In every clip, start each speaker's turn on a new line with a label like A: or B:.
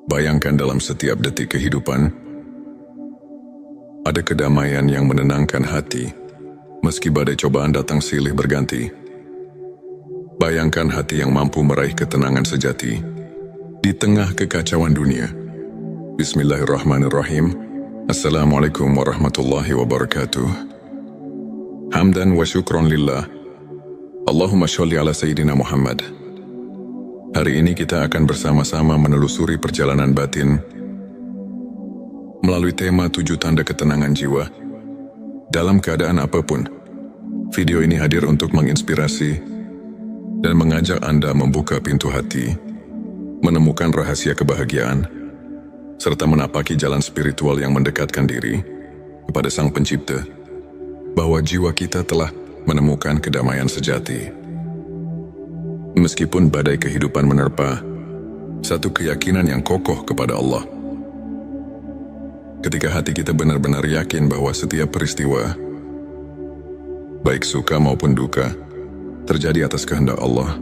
A: Bayangkan dalam setiap detik kehidupan, ada kedamaian yang menenangkan hati, meski badai cobaan datang silih berganti. Bayangkan hati yang mampu meraih ketenangan sejati, di tengah kekacauan dunia. Bismillahirrahmanirrahim. Assalamualaikum warahmatullahi wabarakatuh. Hamdan wa syukron lillah. Allahumma sholli ala Sayyidina Muhammad. Hari ini kita akan bersama-sama menelusuri perjalanan batin melalui tema 7 tanda ketenangan jiwa dalam keadaan apapun. Video ini hadir untuk menginspirasi dan mengajak Anda membuka pintu hati, menemukan rahasia kebahagiaan, serta menapaki jalan spiritual yang mendekatkan diri kepada Sang Pencipta, bahwa jiwa kita telah menemukan kedamaian sejati. Meskipun badai kehidupan menerpa, satu keyakinan yang kokoh kepada Allah. Ketika hati kita benar-benar yakin bahwa setiap peristiwa, baik suka maupun duka, terjadi atas kehendak Allah,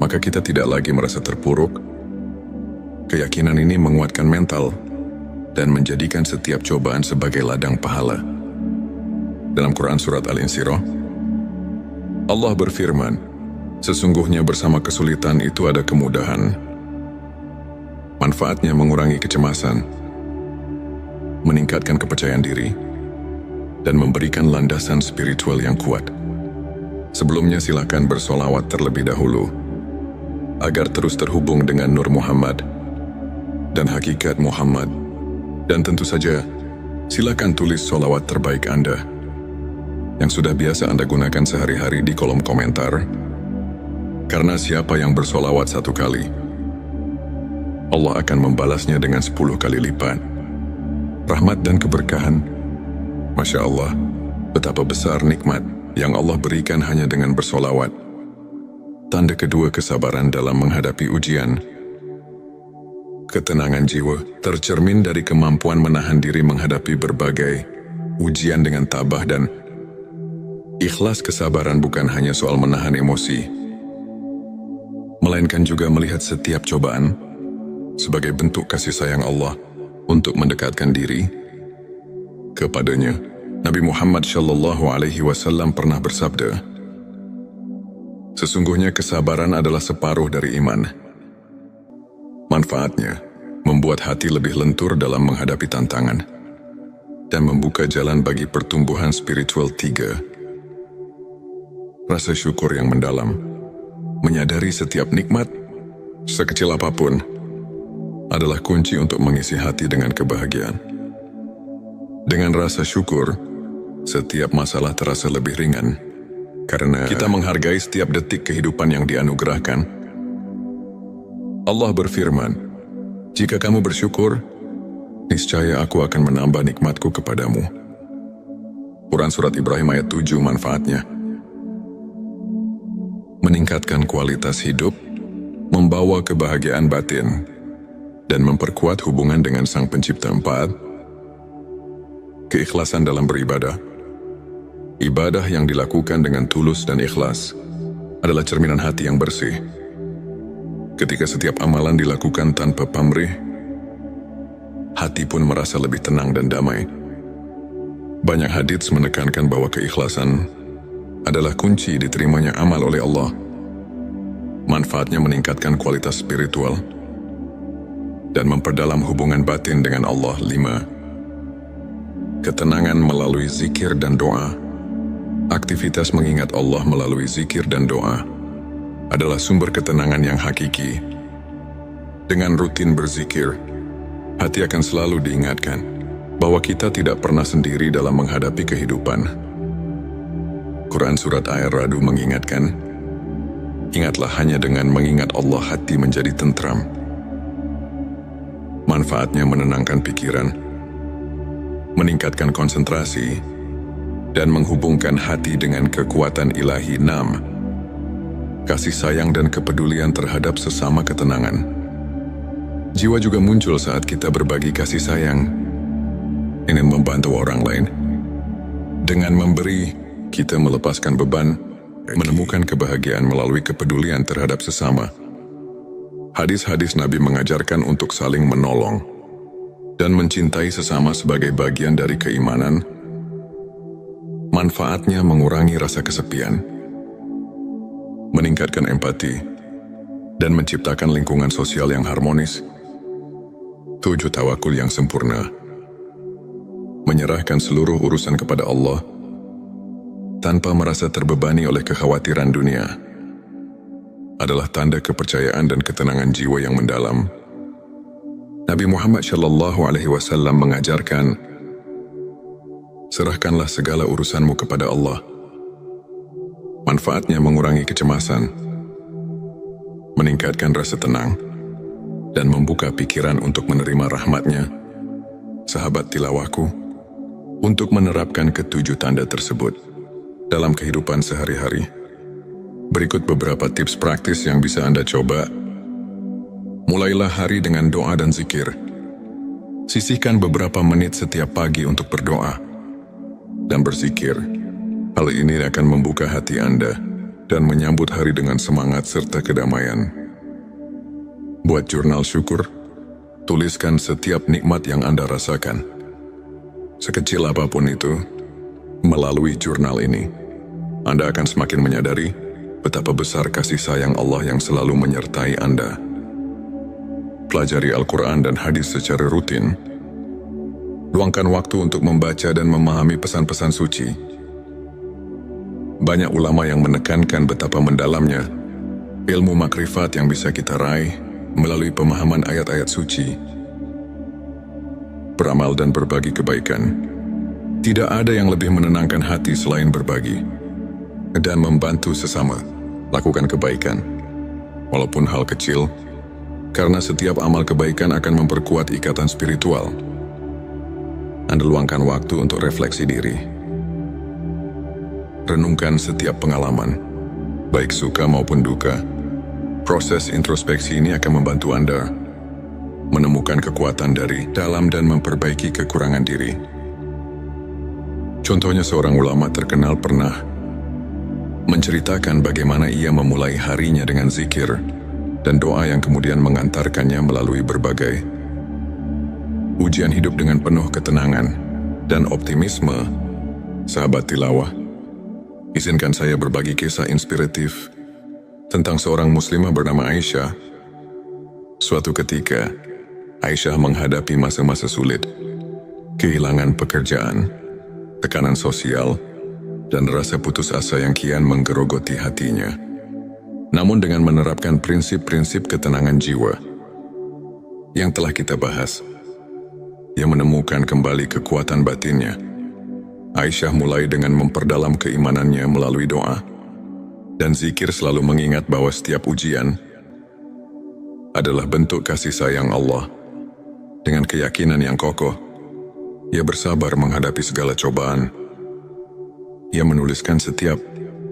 A: maka kita tidak lagi merasa terpuruk. Keyakinan ini menguatkan mental dan menjadikan setiap cobaan sebagai ladang pahala. Dalam Quran Surat Al-Insyirah, Allah berfirman, sesungguhnya bersama kesulitan itu ada kemudahan. Manfaatnya mengurangi kecemasan, meningkatkan kepercayaan diri, dan memberikan landasan spiritual yang kuat. Sebelumnya silakan bersolawat terlebih dahulu, agar terus terhubung dengan Nur Muhammad dan hakikat Muhammad. Dan tentu saja, silakan tulis solawat terbaik Anda, yang sudah biasa Anda gunakan sehari-hari di kolom komentar. Karena siapa yang bersolawat 1 kali, Allah akan membalasnya dengan 10 kali lipat rahmat dan keberkahan. Masya Allah, betapa besar nikmat yang Allah berikan hanya dengan bersolawat. Tanda kedua, kesabaran dalam menghadapi ujian. Ketenangan jiwa tercermin dari kemampuan menahan diri menghadapi berbagai ujian dengan tabah dan ikhlas. Kesabaran bukan hanya soal menahan emosi, melainkan juga melihat setiap cobaan sebagai bentuk kasih sayang Allah untuk mendekatkan diri kepadanya. Nabi Muhammad SAW pernah bersabda, sesungguhnya kesabaran adalah separuh dari iman. Manfaatnya membuat hati lebih lentur dalam menghadapi tantangan dan membuka jalan bagi pertumbuhan spiritual. 3. Rasa syukur yang mendalam. Menyadari setiap nikmat, sekecil apapun, adalah kunci untuk mengisi hati dengan kebahagiaan. Dengan rasa syukur, setiap masalah terasa lebih ringan, karena kita menghargai setiap detik kehidupan yang dianugerahkan. Allah berfirman, jika kamu bersyukur, niscaya aku akan menambah nikmatku kepadamu. Quran Surat Ibrahim ayat 7. Manfaatnya meningkatkan kualitas hidup, membawa kebahagiaan batin, dan memperkuat hubungan dengan Sang Pencipta. 4. Keikhlasan dalam beribadah. Ibadah yang dilakukan dengan tulus dan ikhlas adalah cerminan hati yang bersih. Ketika setiap amalan dilakukan tanpa pamrih, hati pun merasa lebih tenang dan damai. Banyak hadits menekankan bahwa keikhlasan adalah kunci diterimanya amal oleh Allah. Manfaatnya meningkatkan kualitas spiritual dan memperdalam hubungan batin dengan Allah. 5. Ketenangan melalui zikir dan doa. Aktivitas mengingat Allah melalui zikir dan doa adalah sumber ketenangan yang hakiki. Dengan rutin berzikir, hati akan selalu diingatkan bahwa kita tidak pernah sendiri dalam menghadapi kehidupan. Quran Surat Ar-Ra'd mengingatkan, ingatlah hanya dengan mengingat Allah hati menjadi tentram. Manfaatnya menenangkan pikiran, meningkatkan konsentrasi, dan menghubungkan hati dengan kekuatan ilahi. 6. Kasih sayang dan kepedulian terhadap sesama. Ketenangan jiwa juga muncul saat kita berbagi kasih sayang, ingin membantu orang lain. Dengan memberi, kita melepaskan beban, menemukan kebahagiaan melalui kepedulian terhadap sesama. Hadis-hadis Nabi mengajarkan untuk saling menolong dan mencintai sesama sebagai bagian dari keimanan. Manfaatnya mengurangi rasa kesepian, meningkatkan empati, dan menciptakan lingkungan sosial yang harmonis. 7. Tawakul yang sempurna. Menyerahkan seluruh urusan kepada Allah tanpa merasa terbebani oleh kekhawatiran dunia adalah tanda kepercayaan dan ketenangan jiwa yang mendalam. Nabi Muhammad SAW mengajarkan, serahkanlah segala urusanmu kepada Allah. Manfaatnya mengurangi kecemasan, meningkatkan rasa tenang, dan membuka pikiran untuk menerima rahmat-Nya. Sahabat tilawahku, untuk menerapkan ketujuh tanda tersebut dalam kehidupan sehari-hari, berikut beberapa tips praktis yang bisa Anda coba. Mulailah hari dengan doa dan zikir. Sisihkan beberapa menit setiap pagi untuk berdoa dan berzikir. Hal ini akan membuka hati Anda dan menyambut hari dengan semangat serta kedamaian. Buat jurnal syukur. Tuliskan setiap nikmat yang Anda rasakan, sekecil apapun itu. Melalui jurnal ini, Anda akan semakin menyadari betapa besar kasih sayang Allah yang selalu menyertai Anda. Pelajari Al-Quran dan hadis secara rutin. Luangkan waktu untuk membaca dan memahami pesan-pesan suci. Banyak ulama yang menekankan betapa mendalamnya ilmu makrifat yang bisa kita raih melalui pemahaman ayat-ayat suci. Beramal dan berbagi kebaikan. Tidak ada yang lebih menenangkan hati selain berbagi dan membantu sesama. Lakukan kebaikan, walaupun hal kecil, karena setiap amal kebaikan akan memperkuat ikatan spiritual. Anda luangkan waktu untuk refleksi diri. Renungkan setiap pengalaman, baik suka maupun duka. Proses introspeksi ini akan membantu Anda menemukan kekuatan dari dalam dan memperbaiki kekurangan diri. Contohnya, seorang ulama terkenal pernah menceritakan bagaimana ia memulai harinya dengan zikir dan doa yang kemudian mengantarkannya melalui berbagai ujian hidup dengan penuh ketenangan dan optimisme. Sahabat tilawah, izinkan saya berbagi kisah inspiratif tentang seorang muslimah bernama Aisyah. Suatu ketika, Aisyah menghadapi masa-masa sulit, kehilangan pekerjaan, tekanan sosial, dan rasa putus asa yang kian menggerogoti hatinya. Namun dengan menerapkan prinsip-prinsip ketenangan jiwa yang telah kita bahas, ia menemukan kembali kekuatan batinnya. Aisyah mulai dengan memperdalam keimanannya melalui doa dan zikir, selalu mengingat bahwa setiap ujian adalah bentuk kasih sayang Allah. Dengan keyakinan yang kokoh, ia bersabar menghadapi segala cobaan. Ia menuliskan setiap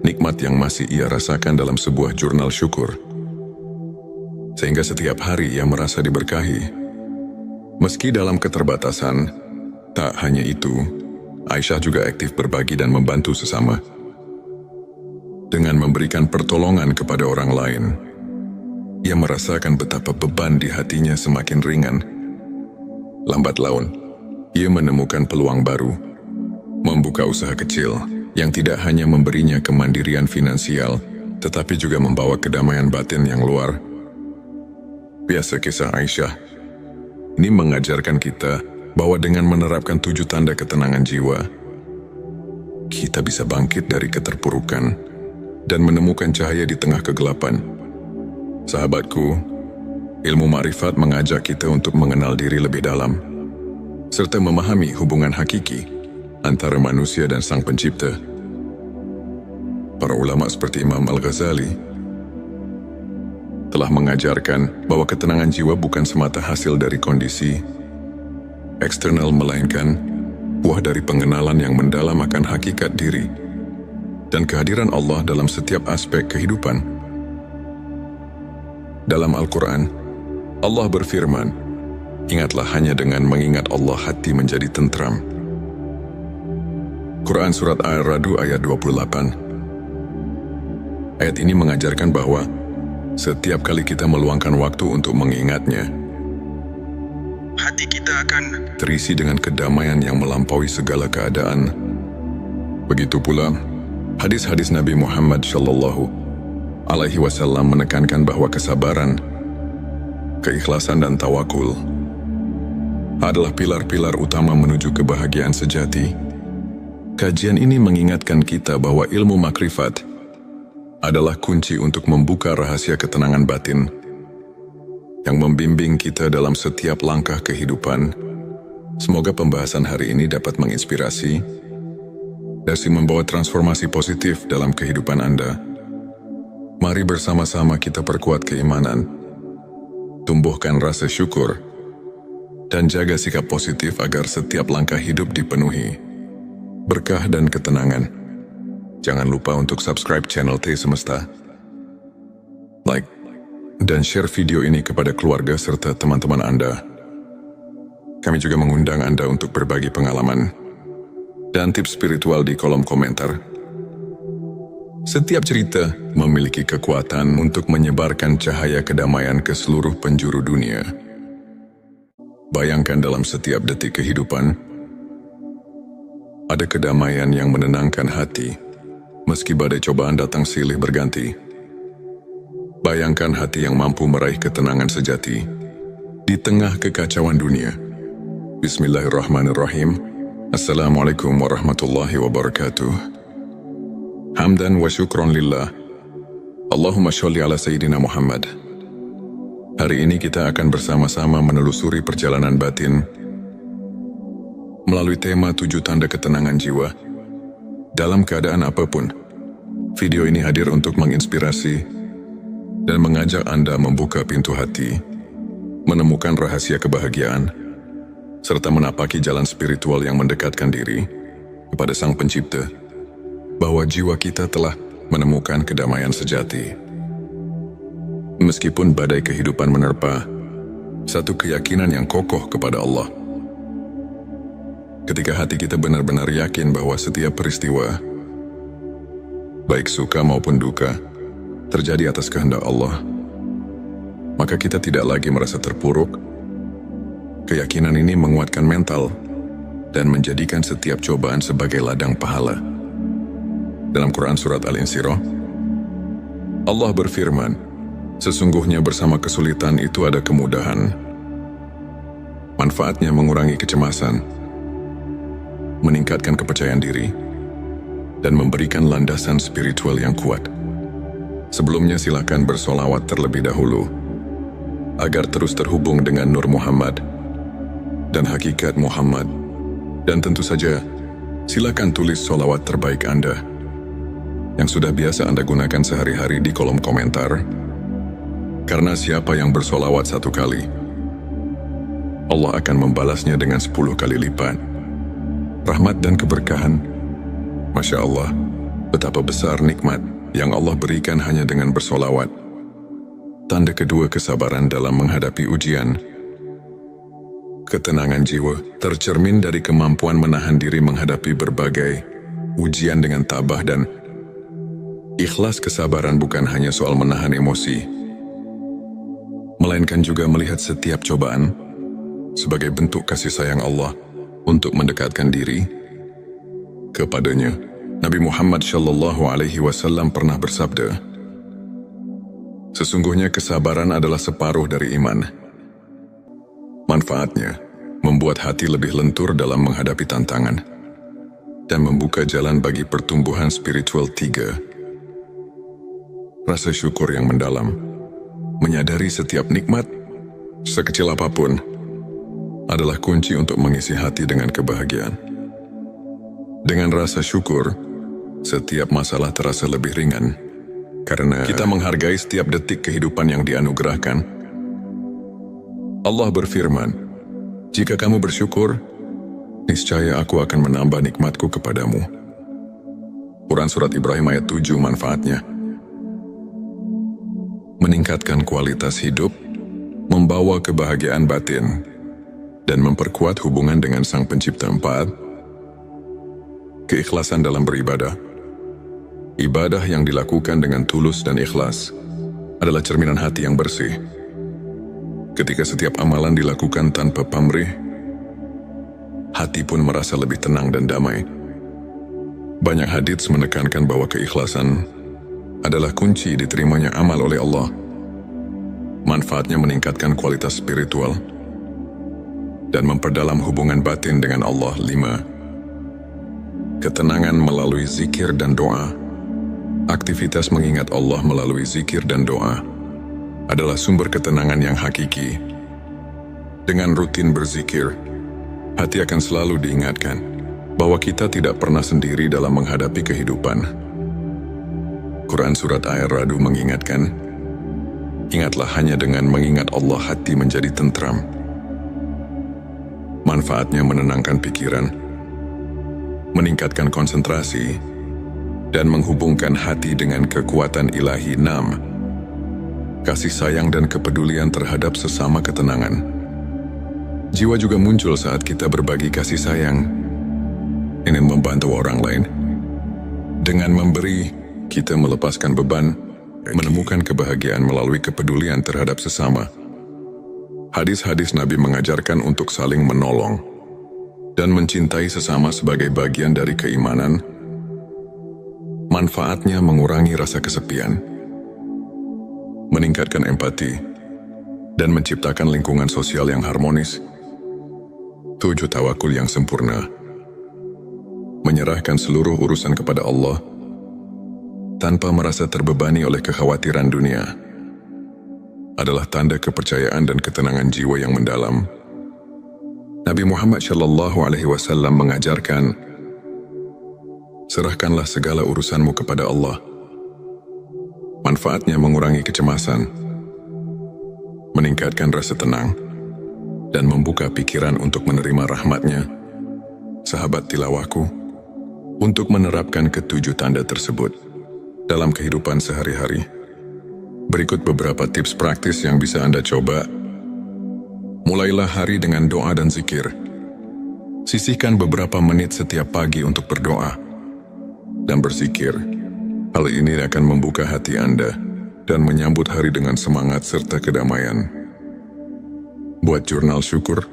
A: nikmat yang masih ia rasakan dalam sebuah jurnal syukur, sehingga setiap hari ia merasa diberkahi. Meski dalam keterbatasan, tak hanya itu, Aisyah juga aktif berbagi dan membantu sesama. Dengan memberikan pertolongan kepada orang lain, ia merasakan betapa beban di hatinya semakin ringan. Lambat laun, ia menemukan peluang baru, membuka usaha kecil yang tidak hanya memberinya kemandirian finansial, tetapi juga membawa kedamaian batin yang luar biasa. Kisah Aisyah ini mengajarkan kita bahwa dengan menerapkan 7 tanda ketenangan jiwa, kita bisa bangkit dari keterpurukan dan menemukan cahaya di tengah kegelapan. Sahabatku, ilmu makrifat mengajak kita untuk mengenal diri lebih dalam, serta memahami hubungan hakiki antara manusia dan Sang Pencipta. Para ulama seperti Imam Al-Ghazali telah mengajarkan bahwa ketenangan jiwa bukan semata hasil dari kondisi eksternal, melainkan buah dari pengenalan yang mendalam akan hakikat diri dan kehadiran Allah dalam setiap aspek kehidupan. Dalam Al-Quran, Allah berfirman, "Ingatlah, hanya dengan mengingat Allah hati menjadi tentram." Quran Surat Ar-Ra'd ayat 28. Ayat ini mengajarkan bahwa setiap kali kita meluangkan waktu untuk mengingatnya,
B: hati kita akan
A: terisi dengan kedamaian yang melampaui segala keadaan. Begitu pula, hadis-hadis Nabi Muhammad Shallallahu Alaihi Wasallam menekankan bahwa kesabaran, keikhlasan dan tawakul adalah pilar-pilar utama menuju kebahagiaan sejati. Kajian ini mengingatkan kita bahwa ilmu makrifat adalah kunci untuk membuka rahasia ketenangan batin yang membimbing kita dalam setiap langkah kehidupan. Semoga pembahasan hari ini dapat menginspirasi dan membawa transformasi positif dalam kehidupan Anda. Mari bersama-sama kita perkuat keimanan, tumbuhkan rasa syukur, dan jaga sikap positif agar setiap langkah hidup dipenuhi berkah dan ketenangan. Jangan lupa untuk subscribe channel T Semesta, like, dan share video ini kepada keluarga serta teman-teman Anda. Kami juga mengundang Anda untuk berbagi pengalaman dan tips spiritual di kolom komentar. Setiap cerita memiliki kekuatan untuk menyebarkan cahaya kedamaian ke seluruh penjuru dunia. Bayangkan dalam setiap detik kehidupan, ada kedamaian yang menenangkan hati, meski badai cobaan datang silih berganti. Bayangkan hati yang mampu meraih ketenangan sejati di tengah kekacauan dunia. Bismillahirrahmanirrahim. Assalamualaikum warahmatullahi wabarakatuh. Hamdan wa syukron lillah. Allahumma sholli ala Sayyidina Muhammad. Hari ini kita akan bersama-sama menelusuri perjalanan batin melalui tema 7 tanda ketenangan jiwa dalam keadaan apapun. Video ini hadir untuk menginspirasi dan mengajak Anda membuka pintu hati, menemukan rahasia kebahagiaan, serta menapaki jalan spiritual yang mendekatkan diri kepada Sang Pencipta, bahwa jiwa kita telah menemukan kedamaian sejati. Meskipun badai kehidupan menerpa, satu keyakinan yang kokoh kepada Allah. Ketika hati kita benar-benar yakin bahwa setiap peristiwa, baik suka maupun duka, terjadi atas kehendak Allah, maka kita tidak lagi merasa terpuruk. Keyakinan ini menguatkan mental dan menjadikan setiap cobaan sebagai ladang pahala. Dalam Quran Surat Al-Insyirah, Allah berfirman, sesungguhnya bersama kesulitan itu ada kemudahan. Manfaatnya mengurangi kecemasan, meningkatkan kepercayaan diri, dan memberikan landasan spiritual yang kuat. Sebelumnya silakan bersolawat terlebih dahulu, agar terus terhubung dengan Nur Muhammad dan hakikat Muhammad. Dan tentu saja, silakan tulis solawat terbaik Anda yang sudah biasa Anda gunakan sehari-hari di kolom komentar. Karena siapa yang bersolawat 1 kali, Allah akan membalasnya dengan 10 kali lipat rahmat dan keberkahan. Masya Allah, betapa besar nikmat yang Allah berikan hanya dengan bersolawat. Tanda kedua kesabaran dalam menghadapi ujian. Ketenangan jiwa tercermin dari kemampuan menahan diri menghadapi berbagai ujian dengan tabah dan ikhlas. Kesabaran bukan hanya soal menahan emosi, melainkan juga melihat setiap cobaan sebagai bentuk kasih sayang Allah untuk mendekatkan diri kepadanya. Nabi Muhammad Shallallahu Alaihi Wasallam pernah bersabda, sesungguhnya kesabaran adalah separuh dari iman. Manfaatnya membuat hati lebih lentur dalam menghadapi tantangan dan membuka jalan bagi pertumbuhan spiritual. 3. Rasa syukur yang mendalam. Menyadari setiap nikmat, sekecil apapun, adalah kunci untuk mengisi hati dengan kebahagiaan. Dengan rasa syukur, setiap masalah terasa lebih ringan, karena kita menghargai setiap detik kehidupan yang dianugerahkan. Allah berfirman, jika kamu bersyukur, niscaya aku akan menambah nikmatku kepadamu. Quran Surat Ibrahim ayat 7. Manfaatnya meningkatkan kualitas hidup, membawa kebahagiaan batin, dan memperkuat hubungan dengan Sang Pencipta. 4. Keikhlasan dalam beribadah. Ibadah yang dilakukan dengan tulus dan ikhlas adalah cerminan hati yang bersih. Ketika setiap amalan dilakukan tanpa pamrih, hati pun merasa lebih tenang dan damai. Banyak hadits menekankan bahwa keikhlasan adalah kunci diterimanya amal oleh Allah. Manfaatnya meningkatkan kualitas spiritual dan memperdalam hubungan batin dengan Allah. 5. Ketenangan melalui zikir dan doa. Aktivitas mengingat Allah melalui zikir dan doa adalah sumber ketenangan yang hakiki. Dengan rutin berzikir, hati akan selalu diingatkan bahwa kita tidak pernah sendiri dalam menghadapi kehidupan. Quran Surat Ar-Ra'd mengingatkan, ingatlah hanya dengan mengingat Allah hati menjadi tentram. Manfaatnya menenangkan pikiran, meningkatkan konsentrasi, dan menghubungkan hati dengan kekuatan ilahi. 6. Kasih sayang dan kepedulian terhadap sesama ketenangan. Jiwa juga muncul saat kita berbagi kasih sayang, ingin membantu orang lain. Dengan memberi, kita melepaskan beban, menemukan kebahagiaan melalui kepedulian terhadap sesama. Hadis-hadis Nabi mengajarkan untuk saling menolong dan mencintai sesama sebagai bagian dari keimanan. Manfaatnya mengurangi rasa kesepian, meningkatkan empati, dan menciptakan lingkungan sosial yang harmonis. 7. Tawakul yang sempurna. Menyerahkan seluruh urusan kepada Allah tanpa merasa terbebani oleh kekhawatiran dunia adalah tanda kepercayaan dan ketenangan jiwa yang mendalam. Nabi Muhammad SAW mengajarkan, serahkanlah segala urusanmu kepada Allah. Manfaatnya mengurangi kecemasan, meningkatkan rasa tenang, dan membuka pikiran untuk menerima rahmat-Nya. Sahabat tilawahku, untuk menerapkan ketujuh tanda tersebut dalam kehidupan sehari-hari, berikut beberapa tips praktis yang bisa Anda coba. Mulailah hari dengan doa dan zikir. Sisihkan beberapa menit setiap pagi untuk berdoa dan berzikir. Hal ini akan membuka hati Anda dan menyambut hari dengan semangat serta kedamaian. Buat jurnal syukur.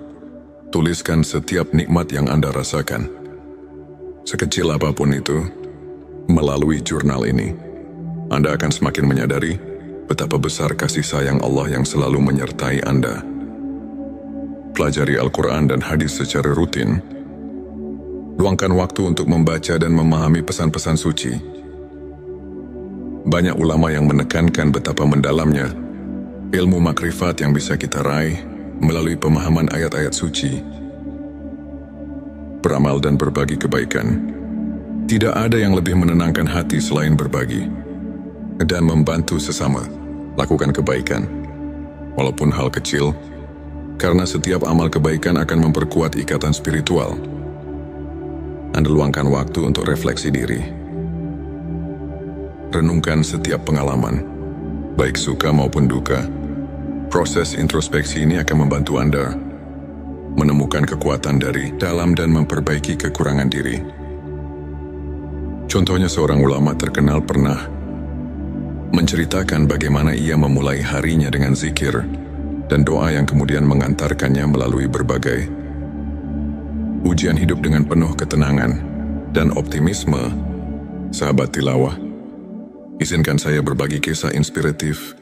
A: Tuliskan setiap nikmat yang Anda rasakan, sekecil apapun itu. Melalui jurnal ini, Anda akan semakin menyadari betapa besar kasih sayang Allah yang selalu menyertai Anda. Pelajari Al-Quran dan hadis secara rutin. Luangkan waktu untuk membaca dan memahami pesan-pesan suci. Banyak ulama yang menekankan betapa mendalamnya ilmu makrifat yang bisa kita raih melalui pemahaman ayat-ayat suci. Beramal dan berbagi kebaikan. Tidak ada yang lebih menenangkan hati selain berbagi dan membantu sesama. Lakukan kebaikan, walaupun hal kecil, karena setiap amal kebaikan akan memperkuat ikatan spiritual. Anda luangkan waktu untuk refleksi diri. Renungkan setiap pengalaman, baik suka maupun duka. Proses introspeksi ini akan membantu Anda menemukan kekuatan dari dalam dan memperbaiki kekurangan diri. Contohnya, seorang ulama terkenal pernah menceritakan bagaimana ia memulai harinya dengan zikir dan doa yang kemudian mengantarkannya melalui berbagai ujian hidup dengan penuh ketenangan dan optimisme. Sahabat tilawah, izinkan saya berbagi kisah inspiratif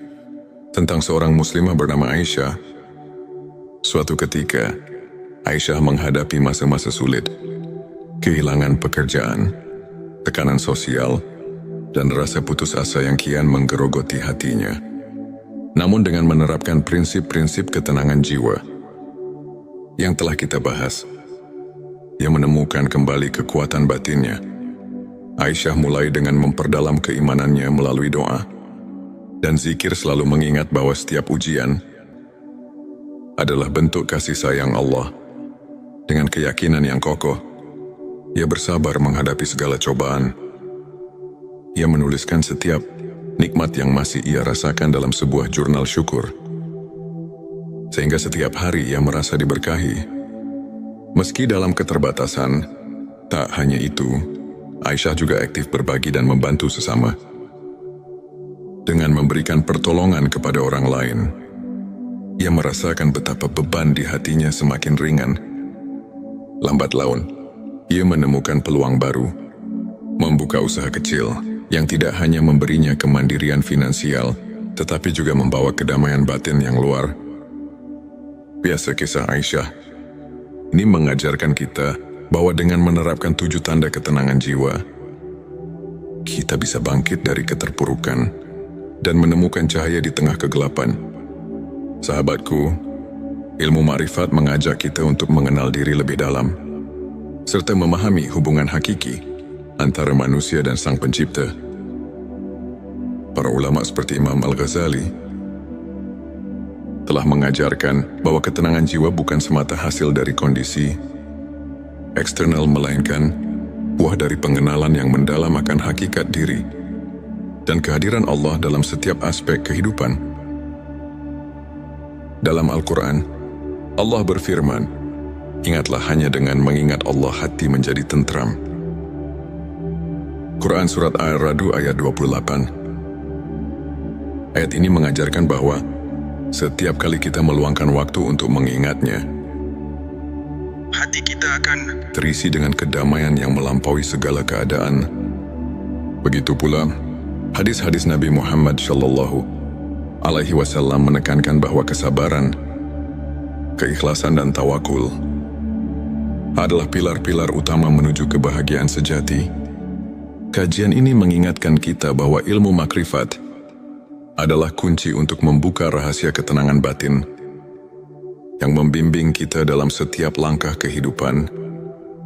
A: tentang seorang muslimah bernama Aisyah. Suatu ketika, Aisyah menghadapi masa-masa sulit, kehilangan pekerjaan, tekanan sosial, dan rasa putus asa yang kian menggerogoti hatinya. Namun dengan menerapkan prinsip-prinsip ketenangan jiwa yang telah kita bahas, ia menemukan kembali kekuatan batinnya. Aisyah mulai dengan memperdalam keimanannya melalui doa dan zikir, selalu mengingat bahwa setiap ujian adalah bentuk kasih sayang Allah. Dengan keyakinan yang kokoh, ia bersabar menghadapi segala cobaan. Ia menuliskan setiap nikmat yang masih ia rasakan dalam sebuah jurnal syukur, sehingga setiap hari ia merasa diberkahi. Meski dalam keterbatasan, tak hanya itu, Aisyah juga aktif berbagi dan membantu sesama. Dengan memberikan pertolongan kepada orang lain, ia merasakan betapa beban di hatinya semakin ringan. Lambat laun, ia menemukan peluang baru, membuka usaha kecil yang tidak hanya memberinya kemandirian finansial, tetapi juga membawa kedamaian batin yang luar biasa. Kisah Aisyah ini mengajarkan kita bahwa dengan menerapkan 7 tanda ketenangan jiwa, kita bisa bangkit dari keterpurukan dan menemukan cahaya di tengah kegelapan. Sahabatku, ilmu ma'rifat mengajak kita untuk mengenal diri lebih dalam, serta memahami hubungan hakiki antara manusia dan Sang Pencipta. Para ulama seperti Imam Al-Ghazali telah mengajarkan bahwa ketenangan jiwa bukan semata hasil dari kondisi eksternal, melainkan buah dari pengenalan yang mendalam akan hakikat diri dan kehadiran Allah dalam setiap aspek kehidupan. Dalam Al-Quran, Allah berfirman, "Ingatlah, hanya dengan mengingat Allah hati menjadi tentram." Quran Surat Ar-Ra'd ayat 28. Ayat ini mengajarkan bahwa setiap kali kita meluangkan waktu untuk mengingatnya,
B: hati kita akan
A: terisi dengan kedamaian yang melampaui segala keadaan. Begitu pula, hadis-hadis Nabi Muhammad SAW menekankan bahwa kesabaran, keikhlasan dan tawakul adalah pilar-pilar utama menuju kebahagiaan sejati. Kajian ini mengingatkan kita bahwa ilmu makrifat adalah kunci untuk membuka rahasia ketenangan batin yang membimbing kita dalam setiap langkah kehidupan.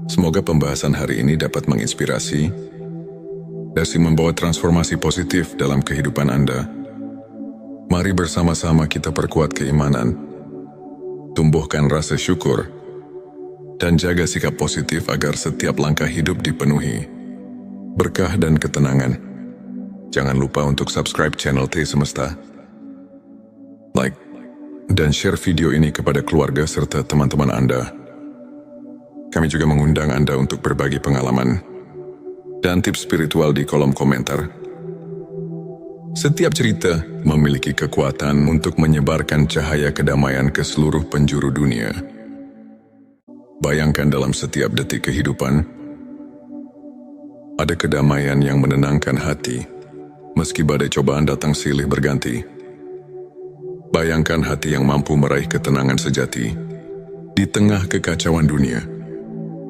A: Semoga pembahasan hari ini dapat menginspirasi dan membawa transformasi positif dalam kehidupan Anda. Mari bersama-sama kita perkuat keimanan, tumbuhkan rasa syukur, dan jaga sikap positif agar setiap langkah hidup dipenuhi berkah dan ketenangan. Jangan lupa untuk subscribe channel T Semesta, like, dan share video ini kepada keluarga serta teman-teman Anda. Kami juga mengundang Anda untuk berbagi pengalaman dan tips spiritual di kolom komentar. Setiap cerita memiliki kekuatan untuk menyebarkan cahaya kedamaian ke seluruh penjuru dunia. Bayangkan, dalam setiap detik kehidupan, ada kedamaian yang menenangkan hati, meski badai cobaan datang silih berganti. Bayangkan hati yang mampu meraih ketenangan sejati di tengah kekacauan dunia.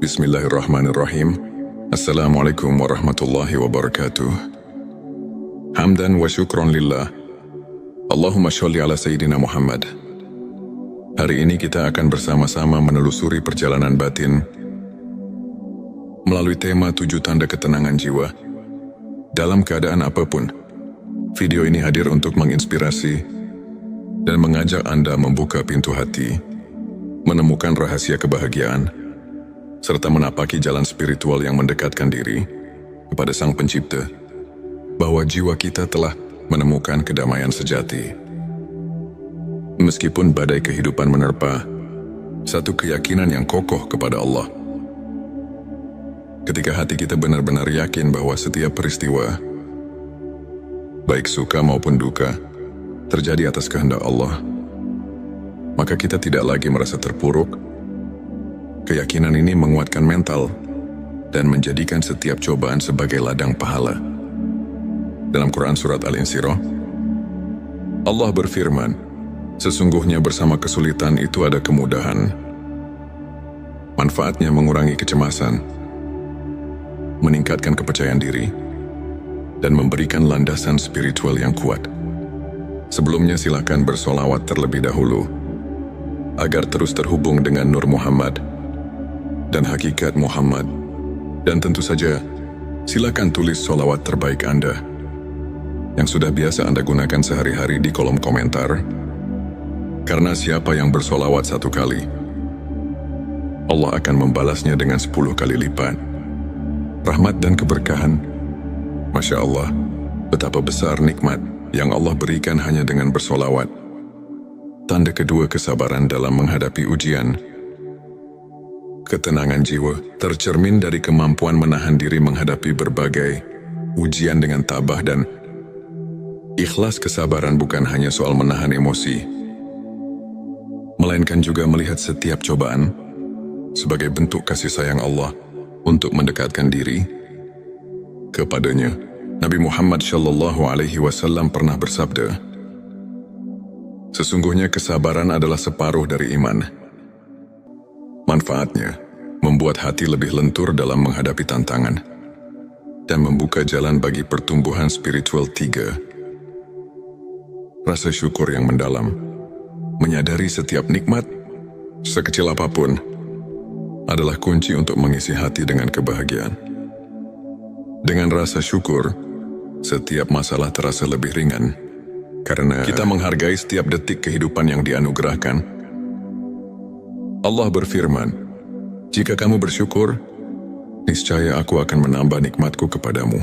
A: Bismillahirrahmanirrahim. Assalamualaikum warahmatullahi wabarakatuh. Hamdan wa syukron lillah. Allahumma sholli ala Sayyidina Muhammad. Hari ini kita akan bersama-sama menelusuri perjalanan batin melalui tema 7 tanda ketenangan jiwa. Dalam keadaan apapun, video ini hadir untuk menginspirasi dan mengajak Anda membuka pintu hati, menemukan rahasia kebahagiaan, serta menapaki jalan spiritual yang mendekatkan diri kepada Sang Pencipta, bahwa jiwa kita telah menemukan kedamaian sejati. Meskipun badai kehidupan menerpa, satu keyakinan yang kokoh kepada Allah. Ketika hati kita benar-benar yakin bahwa setiap peristiwa, baik suka maupun duka, terjadi atas kehendak Allah, maka kita tidak lagi merasa terpuruk. Keyakinan ini menguatkan mental dan menjadikan setiap cobaan sebagai ladang pahala. Dalam Quran Surat Al-Insyirah, Allah berfirman, "Sesungguhnya bersama kesulitan itu ada kemudahan. Manfaatnya mengurangi kecemasan, meningkatkan kepercayaan diri, dan memberikan landasan spiritual yang kuat." Sebelumnya silakan bersolawat terlebih dahulu agar terus terhubung dengan Nur Muhammad dan hakikat Muhammad. Dan tentu saja, silakan tulis solawat terbaik Anda yang sudah biasa Anda gunakan sehari-hari di kolom komentar. Karena siapa yang bersolawat 1 kali, Allah akan membalasnya dengan 10 kali lipat rahmat dan keberkahan. Masya Allah, betapa besar nikmat yang Allah berikan hanya dengan bersolawat. Tanda kedua, kesabaran dalam menghadapi ujian. Ketenangan jiwa tercermin dari kemampuan menahan diri menghadapi berbagai ujian dengan tabah dan Ikhlas kesabaran bukan hanya soal menahan emosi, melainkan juga melihat setiap cobaan sebagai bentuk kasih sayang Allah untuk mendekatkan diri kepadanya. Nabi Muhammad SAW pernah bersabda, "Sesungguhnya kesabaran adalah separuh dari iman. Manfaatnya membuat hati lebih lentur dalam menghadapi tantangan dan membuka jalan bagi pertumbuhan spiritual. 3. Rasa syukur yang mendalam. Menyadari setiap nikmat, sekecil apapun, adalah kunci untuk mengisi hati dengan kebahagiaan. Dengan rasa syukur, setiap masalah terasa lebih ringan, karena kita menghargai setiap detik kehidupan yang dianugerahkan. Allah berfirman, "Jika kamu bersyukur, niscaya aku akan menambah nikmatku kepadamu."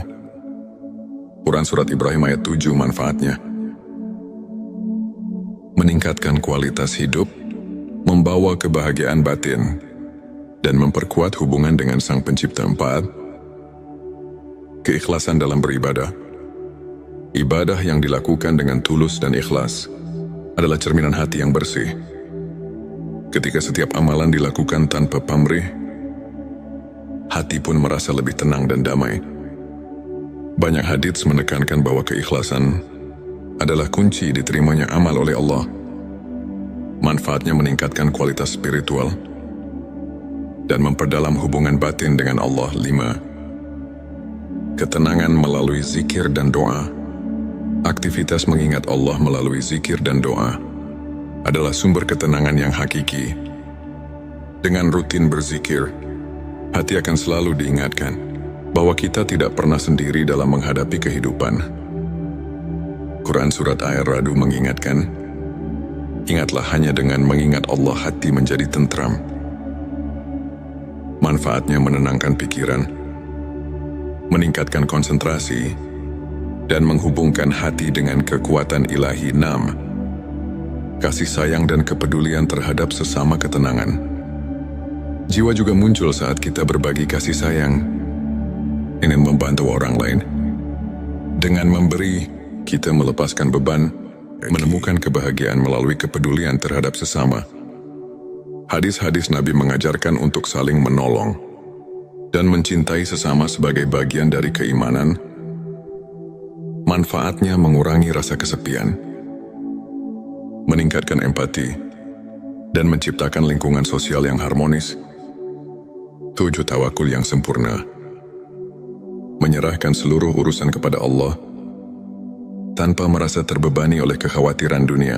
A: Quran Surat Ibrahim ayat 7. Manfaatnya meningkatkan kualitas hidup, membawa kebahagiaan batin, dan memperkuat hubungan dengan Sang Pencipta. 4. Keikhlasan dalam beribadah. Ibadah yang dilakukan dengan tulus dan ikhlas adalah cerminan hati yang bersih. Ketika setiap amalan dilakukan tanpa pamrih, hati pun merasa lebih tenang dan damai. Banyak hadits menekankan bahwa keikhlasan adalah kunci diterimanya amal oleh Allah. Manfaatnya meningkatkan kualitas spiritual dan memperdalam hubungan batin dengan Allah. 5. Ketenangan melalui zikir dan doa. Aktivitas mengingat Allah melalui zikir dan doa adalah sumber ketenangan yang hakiki. Dengan rutin berzikir, hati akan selalu diingatkan bahwa kita tidak pernah sendiri dalam menghadapi kehidupan. Quran Surat Ar-Ra'd mengingatkan, "Ingatlah hanya dengan mengingat Allah hati menjadi tentram." Manfaatnya menenangkan pikiran, meningkatkan konsentrasi, dan menghubungkan hati dengan kekuatan ilahi. 6. Kasih sayang dan kepedulian terhadap sesama ketenangan. Jiwa juga muncul saat kita berbagi kasih sayang, ingin membantu orang lain. Dengan memberi, kita melepaskan beban, menemukan kebahagiaan melalui kepedulian terhadap sesama. Hadis-hadis Nabi mengajarkan untuk saling menolong dan mencintai sesama sebagai bagian dari keimanan. Manfaatnya mengurangi rasa kesepian, meningkatkan empati, dan menciptakan lingkungan sosial yang harmonis. 7. Tawakul yang sempurna. Menyerahkan seluruh urusan kepada Allah tanpa merasa terbebani oleh kekhawatiran dunia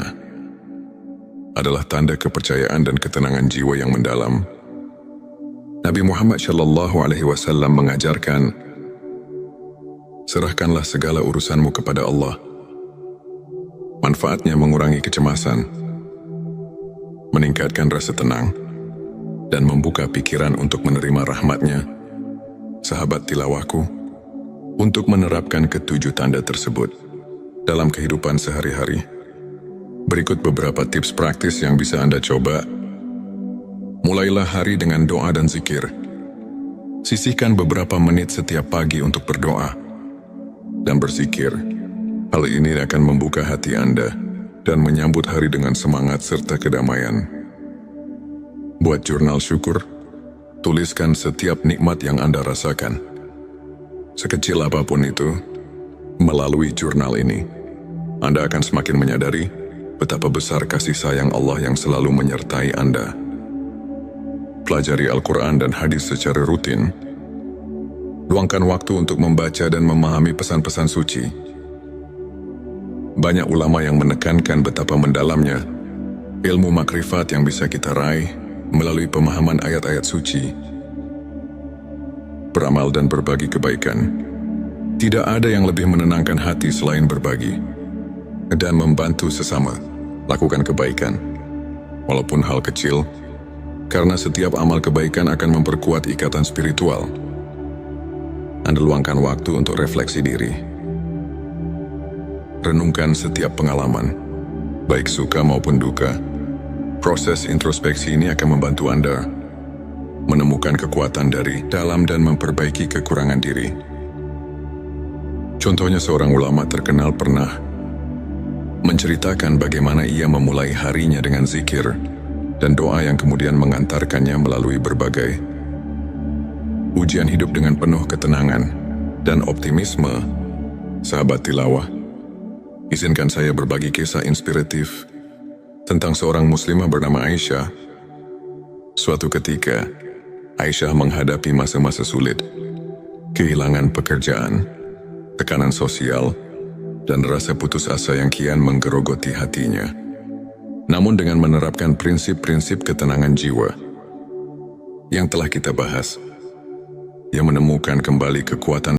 A: adalah tanda kepercayaan dan ketenangan jiwa yang mendalam. Nabi Muhammad SAW mengajarkan, "Serahkanlah segala urusanmu kepada Allah." Manfaatnya mengurangi kecemasan, meningkatkan rasa tenang, dan membuka pikiran untuk menerima rahmat-Nya. Sahabat tilawahku, untuk menerapkan ketujuh tanda tersebut dalam kehidupan sehari-hari, berikut beberapa tips praktis yang bisa Anda coba. Mulailah hari dengan doa dan zikir. Sisihkan beberapa menit setiap pagi untuk berdoa dan berzikir. Hal ini akan membuka hati Anda dan menyambut hari dengan semangat serta kedamaian. Buat jurnal syukur. Tuliskan setiap nikmat yang Anda rasakan, sekecil apapun itu. Melalui jurnal ini, Anda akan semakin menyadari betapa besar kasih sayang Allah yang selalu menyertai Anda. Pelajari Al-Quran dan hadis secara rutin. Luangkan waktu untuk membaca dan memahami pesan-pesan suci. Banyak ulama yang menekankan betapa mendalamnya ilmu makrifat yang bisa kita raih melalui pemahaman ayat-ayat suci. Beramal dan berbagi kebaikan. Tidak ada yang lebih menenangkan hati selain berbagi dan membantu sesama. Lakukan kebaikan, walaupun hal kecil, karena setiap amal kebaikan akan memperkuat ikatan spiritual. Anda luangkan waktu untuk refleksi diri. Renungkan setiap pengalaman, baik suka maupun duka. Proses introspeksi ini akan membantu Anda menemukan kekuatan dari dalam dan memperbaiki kekurangan diri. Contohnya, seorang ulama terkenal pernah menceritakan bagaimana ia memulai harinya dengan zikir dan doa yang kemudian mengantarkannya melalui berbagai ujian hidup dengan penuh ketenangan dan optimisme. Sahabat tilawah, izinkan saya berbagi kisah inspiratif tentang seorang muslimah bernama Aisyah. Suatu ketika, Aisyah menghadapi masa-masa sulit, kehilangan pekerjaan, tekanan sosial, dan rasa putus asa yang kian menggerogoti hatinya. Namun dengan menerapkan prinsip-prinsip ketenangan jiwa yang telah kita bahas, ia menemukan kembali kekuatan